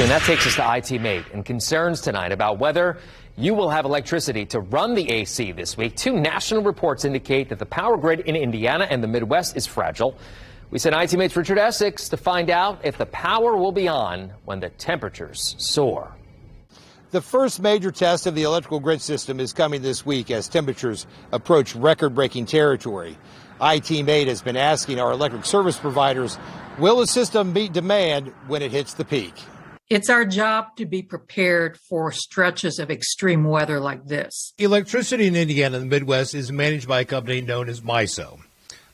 And that takes us to IT Mate and concerns tonight about whether you will have electricity to run the AC this week. Two national reports indicate that the power grid in Indiana and the Midwest is fragile. We sent IT Mate's Richard Essex to find out if the power will be on when the temperatures soar. The first major test of the electrical grid system is coming this week as temperatures approach record-breaking territory. IT Mate has been asking our electric service providers, will the system meet demand when it hits the peak? It's our job to be prepared for stretches of extreme weather like this. Electricity in Indiana and the Midwest is managed by a company known as MISO.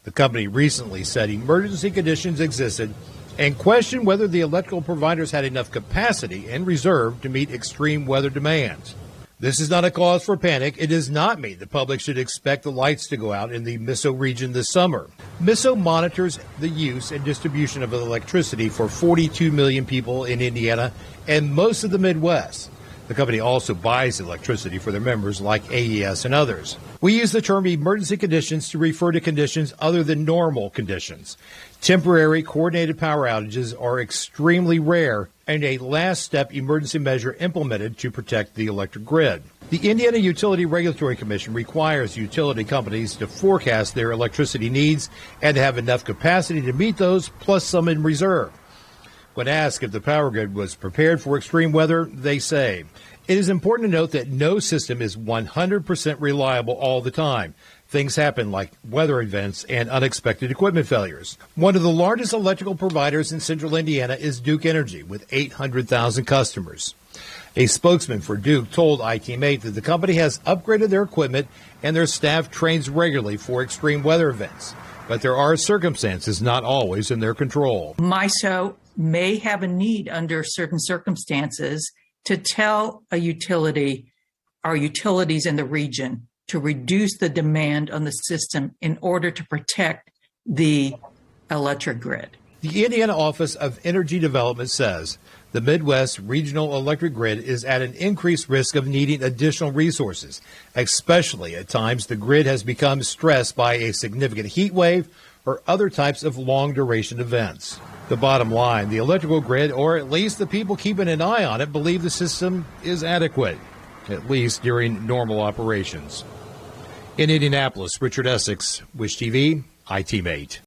The company recently said emergency conditions existed and questioned whether the electrical providers had enough capacity and reserve to meet extreme weather demands. This is not a cause for panic. It does not mean the public should expect the lights to go out in the MISO region this summer. MISO monitors the use and distribution of electricity for 42 million people in Indiana and most of the Midwest. The company also buys electricity for their members like AES and others. We use the term emergency conditions to refer to conditions other than normal conditions. Temporary coordinated power outages are extremely rare and a last-step emergency measure implemented to protect the electric grid. The Indiana Utility Regulatory Commission requires utility companies to forecast their electricity needs and to have enough capacity to meet those, plus some in reserve. When asked if the power grid was prepared for extreme weather, they say, it is important to note that no system is 100% reliable all the time. Things happen like weather events and unexpected equipment failures. One of the largest electrical providers in central Indiana is Duke Energy, with 800,000 customers. A spokesman for Duke told IT Mate that the company has upgraded their equipment and their staff trains regularly for extreme weather events. But there are circumstances not always in their control. MISO may have a need under certain circumstances to tell a utility, our utilities in the region, to reduce the demand on the system in order to protect the electric grid. The Indiana Office of Energy Development says the Midwest regional electric grid is at an increased risk of needing additional resources, especially at times the grid has become stressed by a significant heat wave or other types of long-duration events. The bottom line, the electrical grid, or at least the people keeping an eye on it, believe the system is adequate, at least during normal operations. In Indianapolis, Richard Essex, Wish TV, IT Mate.